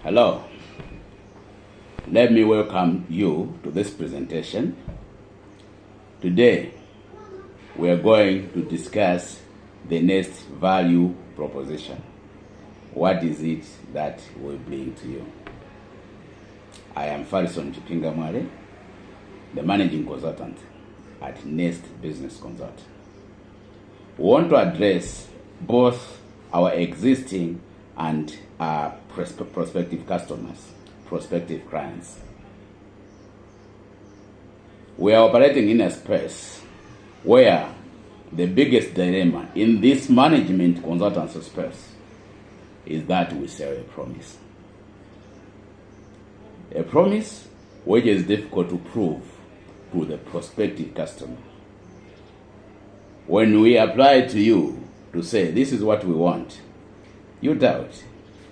Hello. Let me welcome you to this presentation. Today, we are going to discuss the Nest value proposition. What is it that we bring to you? I am Farison Chipinga Mwale, the managing consultant at Nest Business Consult. We want to address both our existing and prospective customers, prospective clients. We are operating in a space where the biggest dilemma in this management consultancy space is that we sell a promise. A promise which is difficult to prove to the prospective customer. When we apply to you to say, this is what we want, you doubt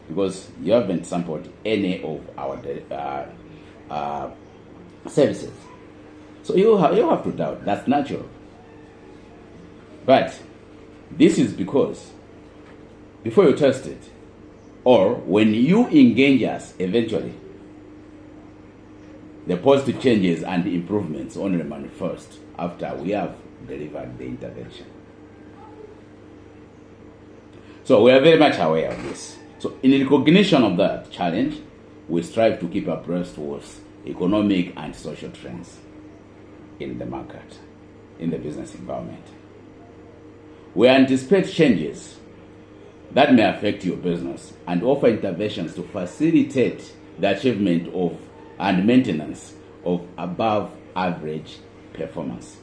because you haven't sampled any of our services. So you have to doubt. That's natural. But this is because before you test it, or when you engage us eventually, the positive changes and improvements only manifest after we have delivered the intervention. So we are very much aware of this. So in recognition of that challenge, we strive to keep abreast with economic and social trends in the market, in the business environment. We anticipate changes that may affect your business and offer interventions to facilitate the achievement of and maintenance of above average performance.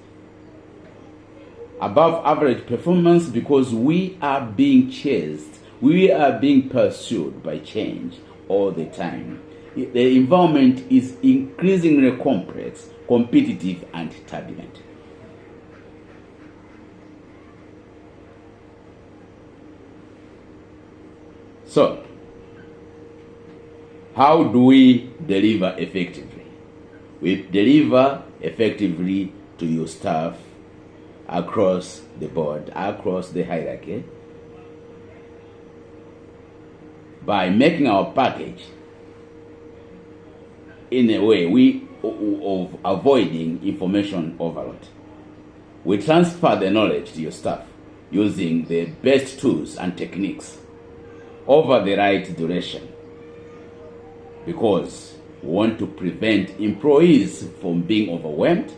Above average performance because we are being chased, we are being pursued by change all the time. The environment is increasingly complex, competitive, and turbulent. So, how do we deliver effectively? We deliver effectively to your staff across the board, across the hierarchy, by making our package in a way of avoiding information overload. We transfer the knowledge to your staff using the best tools and techniques over the right duration, because we want to prevent employees from being overwhelmed,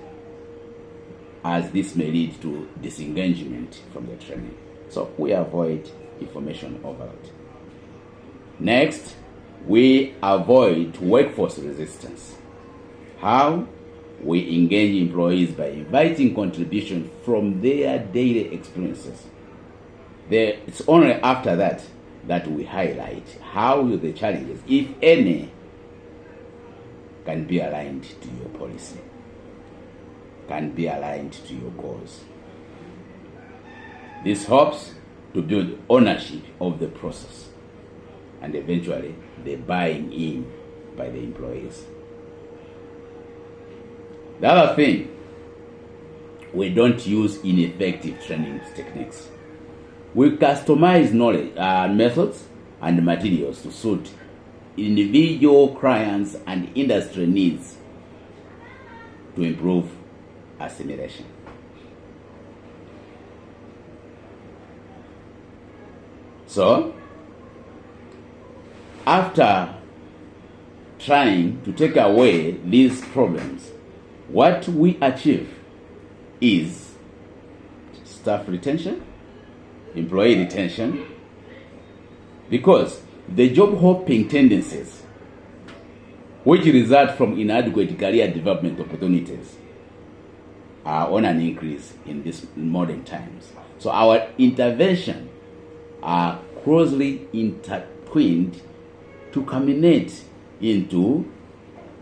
as this may lead to disengagement from the training. So we avoid information overload. Next, we avoid workforce resistance. How? We engage employees by inviting contribution from their daily experiences. It's only after that we highlight how the challenges, if any, can be aligned to your policy, can be aligned to your goals. This helps to build ownership of the process and eventually the buying in by the employees. The other thing, we don't use ineffective training techniques. We customize knowledge, methods and materials to suit individual clients and industry needs to improve assimilation. So, after trying to take away these problems, what we achieve is staff retention, employee retention, because the job hopping tendencies which result from inadequate career development opportunities are on an increase in these modern times. So our intervention are closely intertwined to culminate into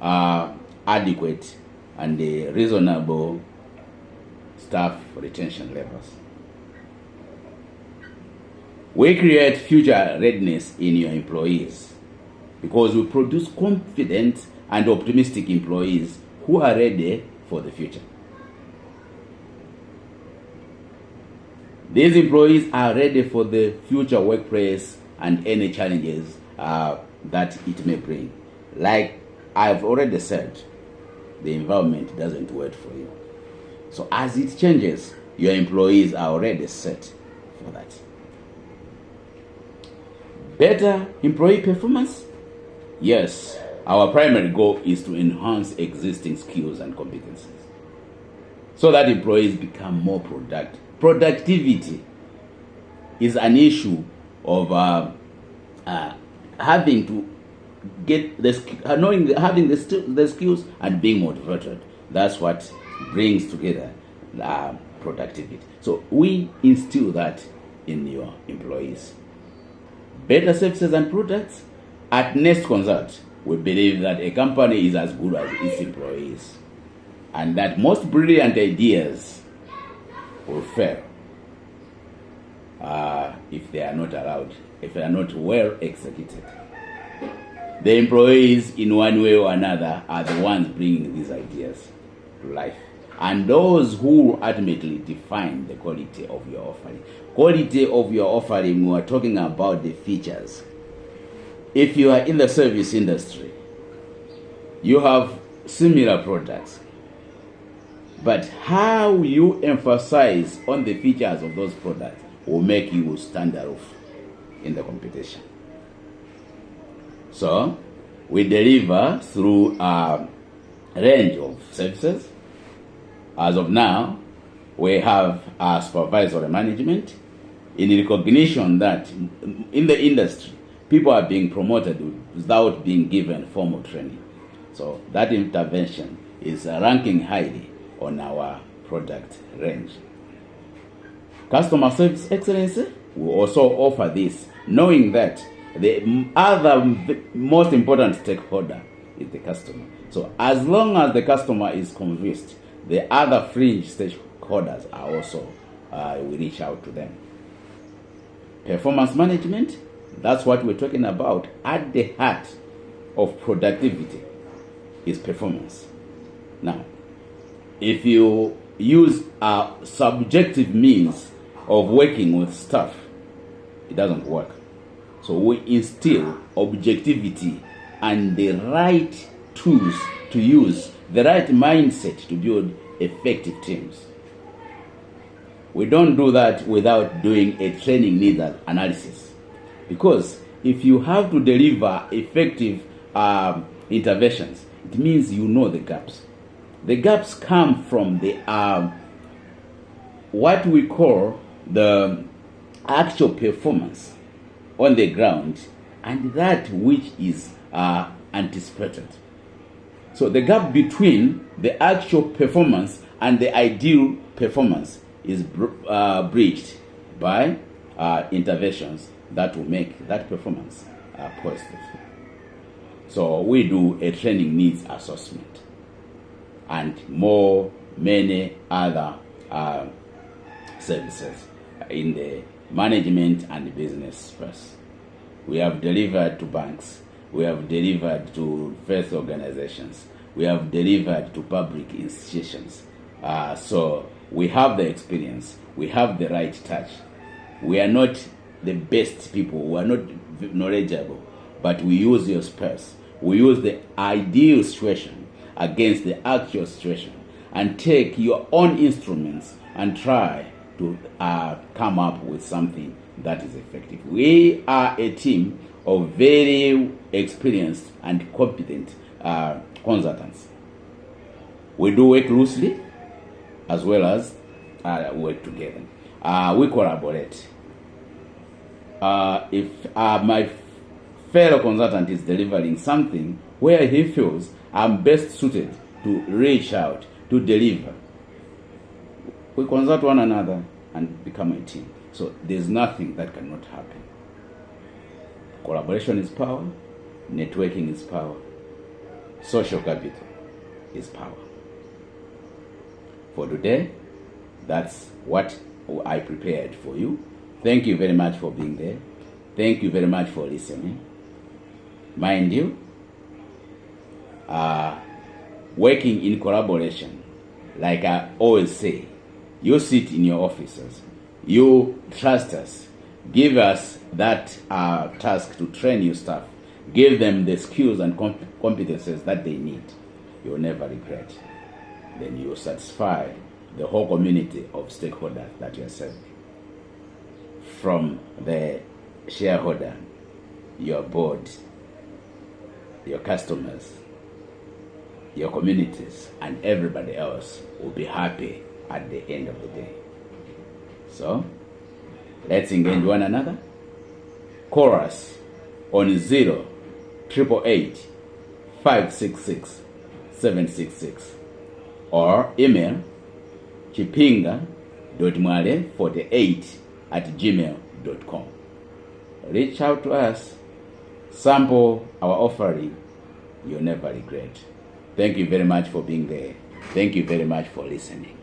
adequate and reasonable staff retention levels. We create future readiness in your employees because we produce confident and optimistic employees who are ready for the future. These employees are ready for the future workplace and any challenges that it may bring. Like I've already said, the environment doesn't wait for you. So as it changes, your employees are already set for that. Better employee performance? Yes, our primary goal is to enhance existing skills and competencies so that employees become more productive. Productivity is an issue of having to get having the skills and being motivated. That's what brings together productivity. So we instill that in your employees. Better services and products. At Nest Consult, we believe that a company is as good as its employees, and that most brilliant ideas will fail if they are not allowed, if they are not well executed. The employees, in one way or another, are the ones bringing these ideas to life, and those who ultimately define the quality of your offering. Quality of your offering, we are talking about the features. If you are in the service industry, you have similar products, but how you emphasize on the features of those products will make you stand out in the competition. So we deliver through a range of services. As of now, we have a supervisory management in recognition that in the industry, people are being promoted without being given formal training. So that intervention is ranking highly on our product range. Customer service excellence, we also offer this, knowing that the other most important stakeholder is the customer. So as long as the customer is convinced, the other fringe stakeholders are also, we reach out to them. Performance management, that's what we're talking about. At the heart of productivity is performance. Now, if you use a subjective means of working with staff, it doesn't work. So we instill objectivity and the right tools to use, the right mindset to build effective teams. We don't do that without doing a training needs analysis. Because if you have to deliver effective interventions, it means you know the gaps. The gaps come from the what we call the actual performance on the ground and that which is anticipated. So the gap between the actual performance and the ideal performance is bridged by interventions that will make that performance positive. So we do a training needs assessment and many other services in the management and business space. We have delivered to banks, we have delivered to faith organizations, we have delivered to public institutions. So we have the experience, we have the right touch. We are not the best people, we are not knowledgeable, but we use your space. We use the ideal situation against the actual situation and take your own instruments and try to come up with something that is effective. We are a team of very experienced and competent consultants. We do work loosely as well as work together. We collaborate. If my fellow consultant is delivering something where he feels I'm best suited to reach out to deliver, we consult one another and become a team. So there's nothing that cannot happen. Collaboration is power, networking is power, social capital is power. For today, that's what I prepared for you. Thank you very much for being there. Thank you very much for listening. Mind you, working in collaboration, like I always say, you sit in your offices, you trust us, give us that task to train your staff, give them the skills and competences that they need, you will never regret. Then you will satisfy the whole community of stakeholders that you are serving. From the shareholder, your board, your customers, your communities, and everybody else will be happy at the end of the day. So, let's engage one another. Call us on 0888 566 766 or email chipinga.mwale48@gmail.com. Reach out to us, sample our offering, you'll never regret. Thank you very much for being there. Thank you very much for listening.